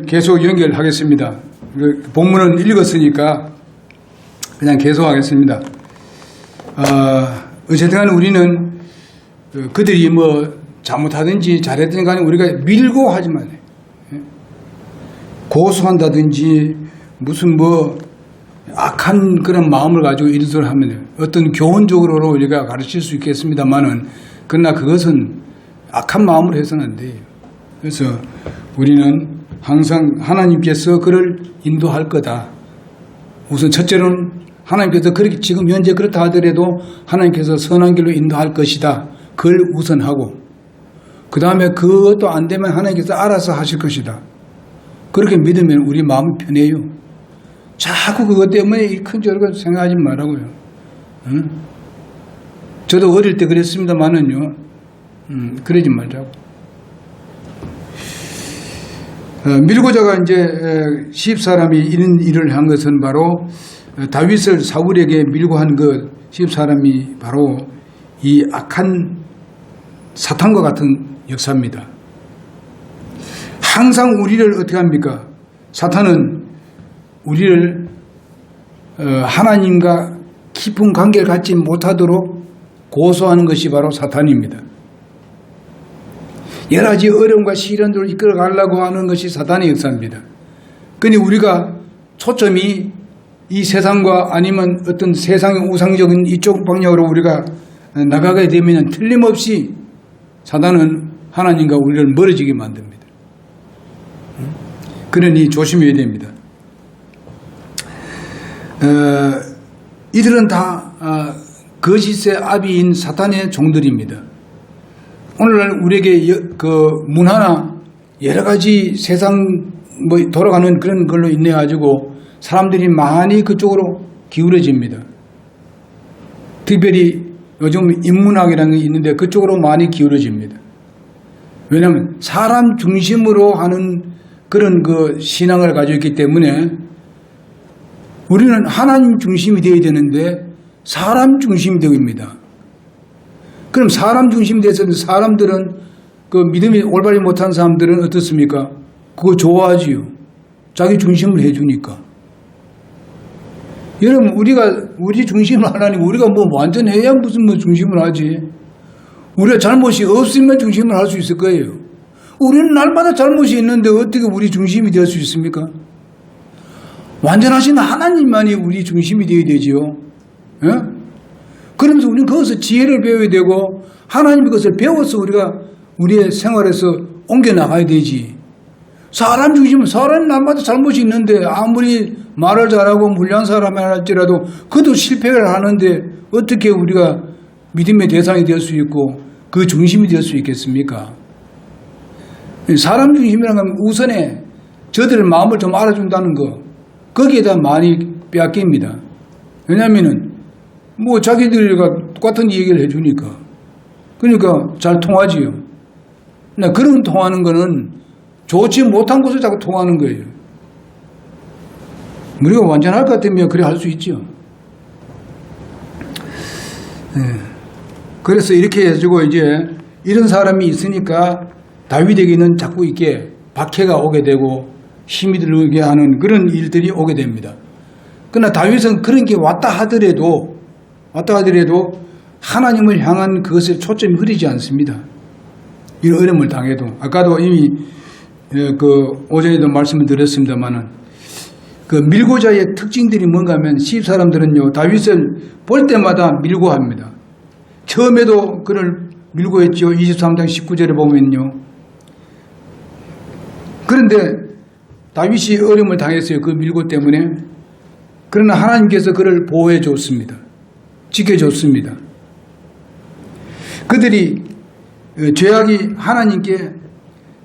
계속 연결하겠습니다. 본문은 읽었으니까 그냥 계속하겠습니다. 어쨌든 간에 우리는 그들이 뭐 잘못하든지 잘했든지 간에 우리가 밀고 하지만 고소한다든지 무슨 뭐 악한 그런 마음을 가지고 일을 하면 어떤 교훈적으로 우리가 가르칠 수 있겠습니다만은 그러나 그것은 악한 마음으로 해서는 안 돼요. 그래서 우리는 항상 하나님께서 그를 인도할 거다. 우선 첫째로는 하나님께서 그렇게 지금 현재 그렇다 하더라도 하나님께서 선한 길로 인도할 것이다. 그걸 우선하고 그 다음에 그것도 안 되면 하나님께서 알아서 하실 것이다. 그렇게 믿으면 우리 마음이 편해요. 자꾸 그것 때문에 큰 저런 생각하지 말라고요. 응? 저도 어릴 때 그랬습니다만은요. 그러지 말자고. 밀고자가 이제 10사람이 이런 일을 한 것은 바로 다윗을 사울에게 밀고 한 그 10사람이 바로 이 악한 사탄과 같은 역사입니다. 항상 우리를 어떻게 합니까? 사탄은 우리를 하나님과 깊은 관계를 갖지 못하도록 고소하는 것이 바로 사탄입니다. 여러 가지 어려움과 시련들을 이끌어 가려고 하는 것이 사탄의 역사입니다. 그러니 우리가 초점이 이 세상과 아니면 어떤 세상의 우상적인 이쪽 방향으로 우리가 나가게 되면 틀림없이 사탄은 하나님과 우리를 멀어지게 만듭니다. 그러니 조심해야 됩니다. 이들은 다 거짓의 아비인 사탄의 종들입니다. 오늘날 우리에게 그 문화나 여러 가지 세상 뭐 돌아가는 그런 걸로 인해 가지고 사람들이 많이 그쪽으로 기울어집니다. 특별히 요즘 인문학이라는 게 있는데 그쪽으로 많이 기울어집니다. 왜냐하면 사람 중심으로 하는 그런 그 신앙을 가지고 있기 때문에 우리는 하나님 중심이 되어야 되는데 사람 중심이 되고 있습니다. 그럼 사람 중심이 돼서 사람들은 그 믿음이 올바르지 못한 사람들은 어떻습니까? 그거 좋아하지요. 자기 중심을 해주니까. 여러분 우리 중심을 하나님 우리가 뭐 완전해야 무슨 뭐 중심을 하지. 우리가 잘못이 없으면 중심을 할 수 있을 거예요. 우리는 날마다 잘못이 있는데 어떻게 우리 중심이 될 수 있습니까? 완전하신 하나님만이 우리 중심이 되어야 되지요. 예? 그러면서 우리는 거기서 지혜를 배워야 되고 하나님의 것을 배워서 우리가 우리의 생활에서 옮겨나가야 되지. 사람 중심은 사람이 날마다 잘못이 있는데 아무리 말을 잘하고 물량 사람이 할지라도 그도 실패를 하는데 어떻게 우리가 믿음의 대상이 될 수 있고 그 중심이 될 수 있겠습니까? 사람 중심이라는 건 우선에 저들의 마음을 좀 알아준다는 거 거기에다 많이 빼앗깁니다. 왜냐하면은 뭐 자기들과 똑같은 얘기를 해주니까 그러니까 잘 통하지요. 그런 통하는 거는 좋지 못한 곳을 자꾸 통하는 거예요. 우리가 완전할 것 같으면 그래 할 수 있죠. 네. 그래서 이렇게 해가지고 이제 이런 사람이 있으니까 다윗에게는 자꾸 이렇게 박해가 오게 되고 힘이 들게 하는 그런 일들이 오게 됩니다. 그러나 다윗은 그런 게 왔다 하더라도 하나님을 향한 그것에 초점이 흐리지 않습니다. 이런 어려움을 당해도 아까도 이미 그 오전에도 말씀을 드렸습니다만은 그 밀고자의 특징들이 뭔가 하면 시집사람들은요 다윗을 볼 때마다 밀고 합니다. 처음에도 그를 밀고 했죠. 23장 19절에 보면요. 그런데 다윗이 어려움을 당했어요. 그 밀고 때문에. 그러나 하나님께서 그를 보호해 줬습니다. 지켜줬습니다. 그들이 죄악이 하나님께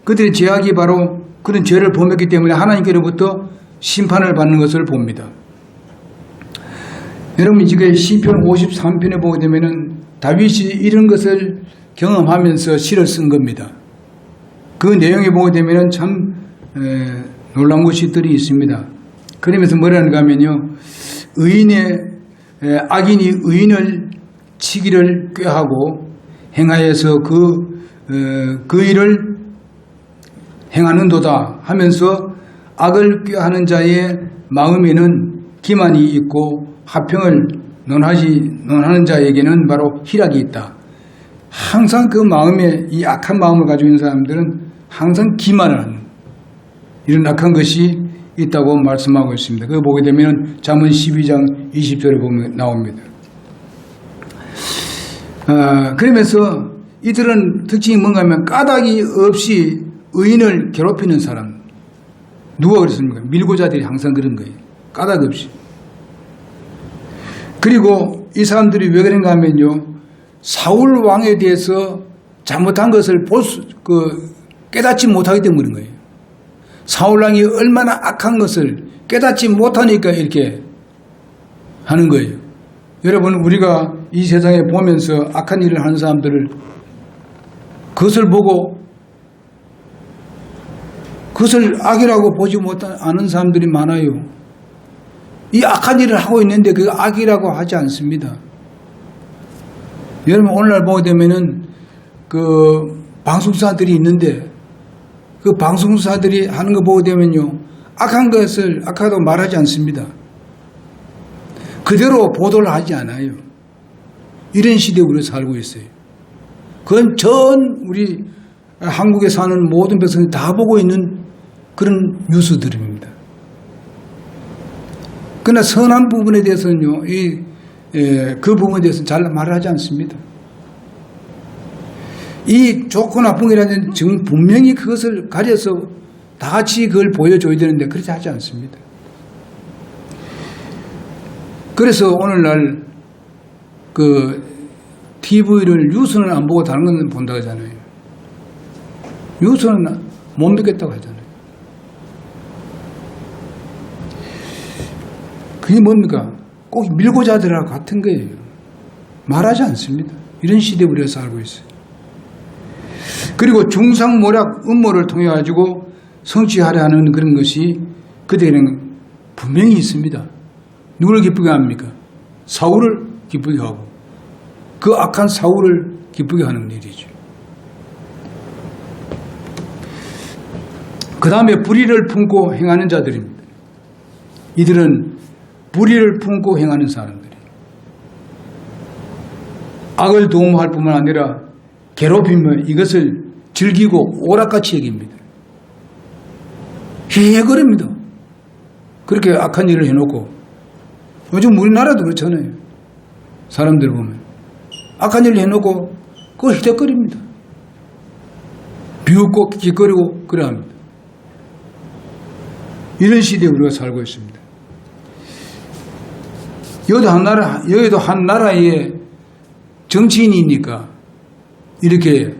그들의 죄악이 바로 그런 죄를 범했기 때문에 하나님께로부터 심판을 받는 것을 봅니다. 여러분 이게 시편 53편에 보게 되면은 다윗이 이런 것을 경험하면서 시를 쓴 겁니다. 그 내용에 보게 되면은 참 놀라운 것들이 있습니다. 그러면서 뭐라는가 하면요. 악인이 의인을 치기를 꾀하고 행하여서 그 일을 행하는도다 하면서 악을 꾀하는 자의 마음에는 기만이 있고 화평을 논하는 자에게는 바로 희락이 있다. 항상 그 마음에 이 악한 마음을 가지고 있는 사람들은 항상 기만을 하는 이런 악한 것이 있다고 말씀하고 있습니다. 그거 보게 되면 잠언 12장 20절에 보면 나옵니다. 그러면서 이들은 특징이 뭔가 하면 까닭이 없이 의인을 괴롭히는 사람. 누가 그랬습니까? 밀고자들이 항상 그런 거예요. 까닭 없이. 그리고 이 사람들이 왜 그런가 하면요, 사울 왕에 대해서 잘못한 것을 깨닫지 못하기 때문에 그런 거예요. 사울 왕이 얼마나 악한 것을 깨닫지 못하니까 이렇게 하는 거예요. 여러분, 우리가 이 세상에 보면서 악한 일을 하는 사람들을 그것을 보고 그것을 악이라고 보지 못하는 사람들이 많아요. 이 악한 일을 하고 있는데 그 악이라고 하지 않습니다. 여러분, 오늘날 보게 되면은 그 방송사들이 있는데 그 방송사들이 하는 거 보게 되면요, 악한 것을 악하다고 말하지 않습니다. 그대로 보도를 하지 않아요. 이런 시대에 우리가 살고 있어요. 그건 전 우리 한국에 사는 모든 백성이 다 보고 있는 그런 뉴스들입니다. 그러나 선한 부분에 대해서는요, 그 부분에 대해서는 잘 말을 하지 않습니다. 이 좋고 나쁜이라는 분명히 그것을 가려서 다 같이 그걸 보여줘야 되는데 그렇지 하지 않습니다. 그래서 오늘날 그 TV를 뉴스는 안 보고 다른 건 본다고 하잖아요. 뉴스는 못 믿겠다고 하잖아요. 그게 뭡니까? 꼭 밀고자들하고 같은 거예요. 말하지 않습니다. 이런 시대에 우리가 살고 있어요. 그리고 중상모략 음모를 통해 가지고 성취하려 하는 그런 것이 그들에게는 분명히 있습니다. 누구를 기쁘게 합니까? 사울을 기쁘게 하고 그 악한 사울을 기쁘게 하는 일이죠. 그 다음에 불의를 품고 행하는 자들입니다. 이들은 불의를 품고 행하는 사람들이에요. 악을 도모할 뿐만 아니라 괴롭히며 이것을 즐기고 오락같이 여깁니다. 해거립니다. 그렇게 악한 일을 해놓고. 요즘 우리나라도 그렇잖아요. 사람들 보면 악한 일을 해놓고 그걸 희덕거립니다. 비웃고 기거리고 그래 합니다. 이런 시대에 우리가 살고 있습니다. 여기도 한 나라의 정치인이니까 이렇게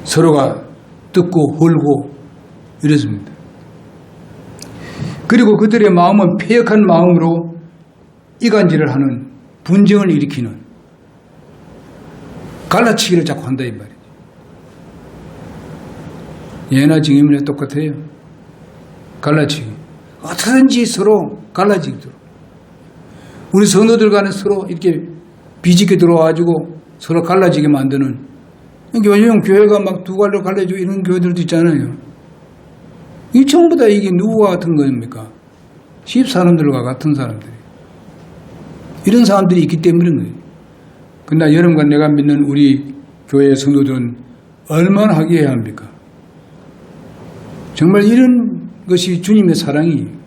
서로가 뜯고 헐고 이랬습니다. 그리고 그들의 마음은 패역한 마음으로 이간질을 하는, 분쟁을 일으키는, 갈라치기를 자꾸 한다 이 말이죠. 예나 지금이나 똑같아요. 갈라치기. 어떻게든지 서로 갈라지도록. 우리 성도들 간에 서로 이렇게 비집게 들어와가지고 서로 갈라지게 만드는. 요즘 교회가 막 두 갈로 갈라지고 이런 교회들도 있잖아요. 이 전부 다 이게 누구와 같은 겁니까? 집사람들과 같은 사람들이. 이런 사람들이 있기 때문인 거예요. 그러나 여러분과 내가 믿는 우리 교회 성도들은 얼마나 하기해야 합니까? 정말 이런 것이 주님의 사랑이에요.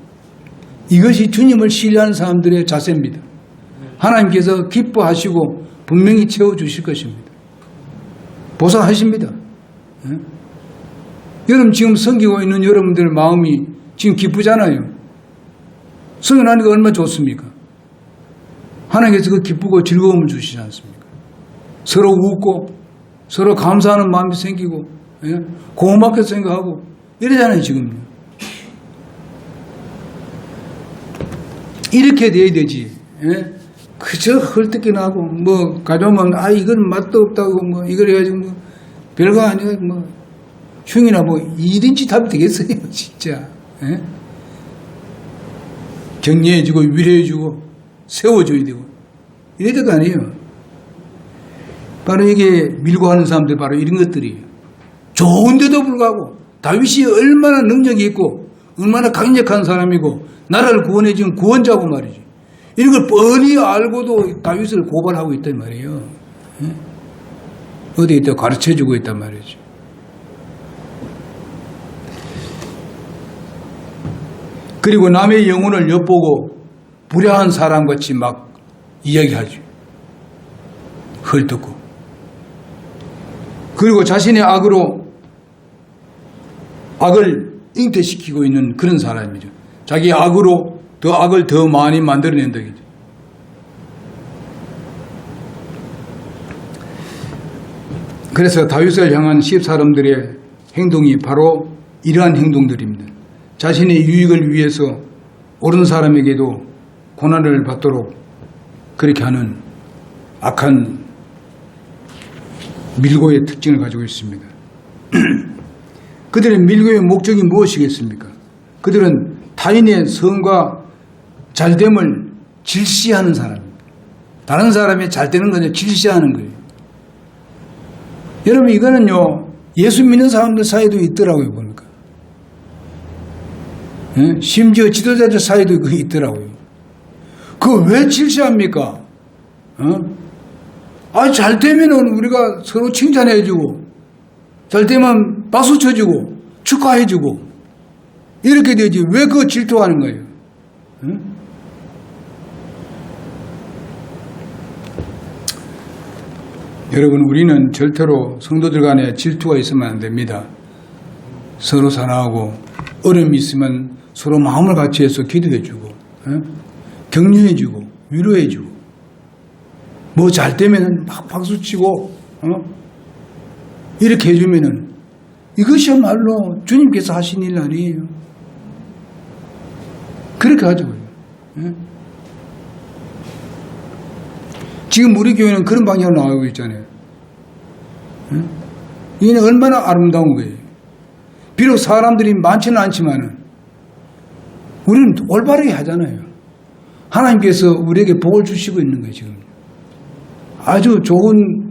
이것이 주님을 신뢰하는 사람들의 자세입니다. 하나님께서 기뻐하시고 분명히 채워주실 것입니다. 보상하십니다. 여러분 지금 섬기고 있는 여러분들 마음이 지금 기쁘잖아요. 성연하니까 얼마나 좋습니까? 하나님께서 그 기쁘고 즐거움을 주시지 않습니까? 서로 웃고 서로 감사하는 마음이 생기고 고맙게 생각하고 이러잖아요 지금. 이렇게 돼야 되지. 그저 헐뜯기 나고 뭐 가져오면 이건 맛도 없다고 뭐 이걸 해가지고 뭐 별거 아니야 뭐 흉이나 뭐 이런 짓 하면 되겠어요 진짜. 격려해주고 위로해주고 세워줘야 되고 이래야 될 거 아니에요. 바로 이게 밀고 하는 사람들 바로 이런 것들이에요. 좋은데도 불구하고 다윗이 얼마나 능력이 있고 얼마나 강력한 사람이고 나라를 구원해 준 구원자고 말이지. 이런 걸 뻔히 알고도 다윗을 고발하고 있단 말이에요. 어디에 있다 가르쳐주고 있단 말이지. 그리고 남의 영혼을 엿보고 불량한 사람같이 막 이야기하죠. 헐뜯고. 그리고 자신의 악으로 악을 잉태시키고 있는 그런 사람이죠. 자기 악으로 더 악을 더 많이 만들어낸다. 그래서 다윗을 향한 십사람들의 행동이 바로 이러한 행동들입니다. 자신의 유익을 위해서 옳은 사람에게도 고난을 받도록 그렇게 하는 악한 밀고의 특징을 가지고 있습니다. 그들의 밀고의 목적이 무엇이겠습니까? 그들은 타인의 성과 잘됨을 질시하는 사람입니다. 다른 사람이 잘되는 건 질시하는 거예요. 여러분 이거는요 예수 믿는 사람들 사이도 있더라고요. 보니까 심지어 지도자들 사이도 그게 있더라고요. 그거 왜 질시합니까? 잘되면 우리가 서로 칭찬해주고 잘되면 박수 쳐주고 축하해주고 이렇게 되지 왜 그거 질투하는 거예요? 여러분 우리는 절대로 성도들 간에 질투가 있으면 안 됩니다. 서로 사랑하고 어려움이 있으면 서로 마음을 같이 해서 기도해주고 격려해주고 위로해주고 뭐 잘되면 막 박수치고 이렇게 해주면은 이것이야말로 주님께서 하신 일 아니에요. 그렇게 하죠. 지금 우리 교회는 그런 방향으로 나가고 있잖아요. 이게 얼마나 아름다운 거예요. 비록 사람들이 많지는 않지만은 우리는 올바르게 하잖아요. 하나님께서 우리에게 복을 주시고 있는 거예요. 지금 아주 좋은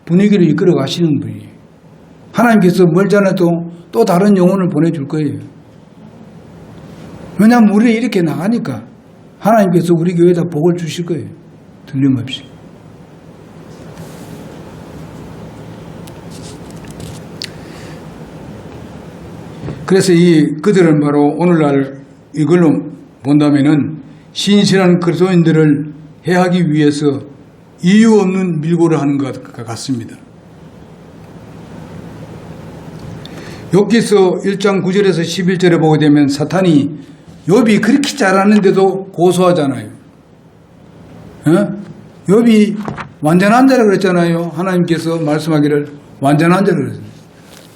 분위기를 이끌어 가시는 분이에요. 하나님께서 멀지 않아도 또 다른 영혼을 보내줄 거예요. 왜냐하면 우리는 이렇게 나가니까 하나님께서 우리 교회에다 복을 주실 거예요. 틀림없이. 그래서 그들은 바로 오늘날 이걸로 본다면은 신실한 그리스도인들을 해하기 위해서 이유 없는 밀고를 하는 것 같습니다. 욥기서 1장 9절에서 11절에 보게 되면 사탄이 욥이 그렇게 잘하는데도 고소하잖아요. 욥이 완전한 자라고 그랬잖아요. 하나님께서 말씀하기를 완전한 자라고 그랬어요.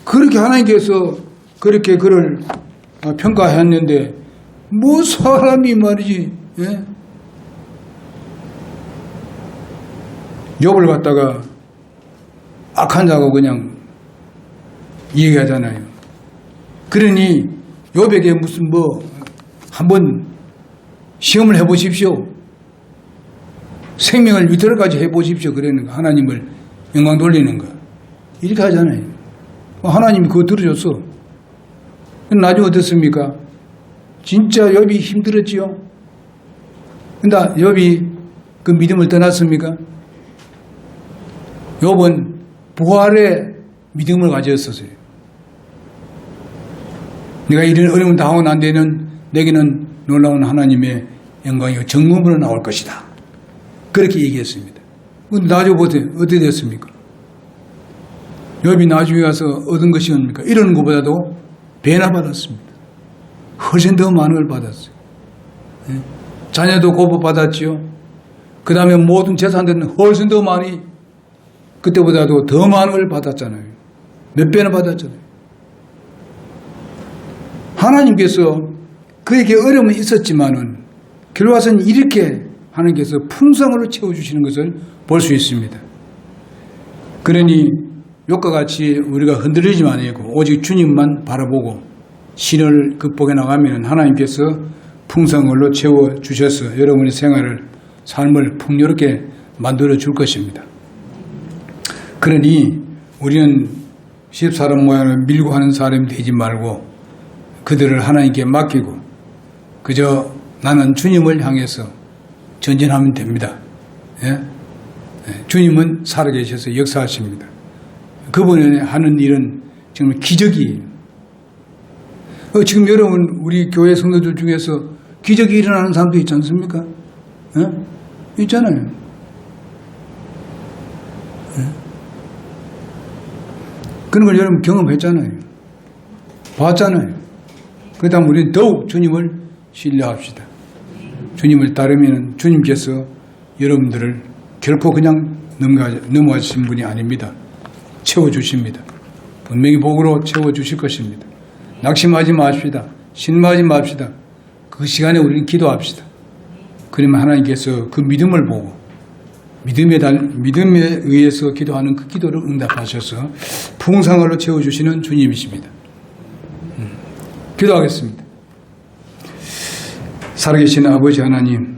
그렇게 하나님께서 그렇게 그를 평가했는데 뭐 사람이 말이지 욥을 갖다가 악한 자고 그냥 얘기하잖아요. 그러니 욥에게 무슨 한번 시험을 해보십시오. 생명을 위태로까지 해보십시오. 그러는 거. 하나님을 영광 돌리는 거. 이렇게 하잖아요. 하나님이 그거 들어줬어. 나중에 어땠습니까? 진짜 욥이 힘들었지요. 근데 욥이 그 믿음을 떠났습니까? 욥은 부활의 믿음을 가졌었어요. 내가 이런 어려움을 당하고 난 데는 내게는 놀라운 하나님의 영광이 정금으로 나올 것이다. 그렇게 얘기했습니다. 근데 나중에 보세요. 어떻게 됐습니까? 욥이 나중에 가서 얻은 것이 뭡니까? 이런 것보다도 배나 받았습니다. 훨씬 더 많은 걸 받았어요. 자녀도 고복 받았지요. 그 다음에 모든 재산들은 훨씬 더 많이 그때보다도 더 많은 걸 받았잖아요. 몇 배나 받았잖아요. 하나님께서 그에게 어려움은 있었지만은 결과는 이렇게 하나님께서 풍성으로 채워주시는 것을 볼 수 있습니다. 그러니 욥과 같이 우리가 흔들리지 말고 오직 주님만 바라보고 신을 극복해 나가면 하나님께서 풍성으로 채워주셔서 여러분의 생활을 삶을 풍요롭게 만들어 줄 것입니다. 그러니 우리는 집사람 모양을 밀고 하는 사람이 되지 말고 그들을 하나님께 맡기고 그저 나는 주님을 향해서 전진하면 됩니다. 예? 예, 주님은 살아계셔서 역사하십니다. 그분이 하는 일은 정말 기적이에요. 지금 여러분 우리 교회 성도들 중에서 기적이 일어나는 사람도 있지 않습니까? 예? 있잖아요. 예? 그런 걸 여러분 경험했잖아요. 봤잖아요. 그 다음 우리는 더욱 주님을 신뢰합시다. 주님을 따르면 주님께서 여러분들을 결코 그냥 넘어가신 분이 아닙니다. 채워주십니다. 분명히 복으로 채워주실 것입니다. 낙심하지 마십시다. 신망하지 맙시다. 그 시간에 우리는 기도합시다. 그러면 하나님께서 그 믿음을 보고 믿음에 의해서 기도하는 그 기도를 응답하셔서 풍성하로 채워주시는 주님이십니다. 기도하겠습니다. 살아계신 아버지 하나님,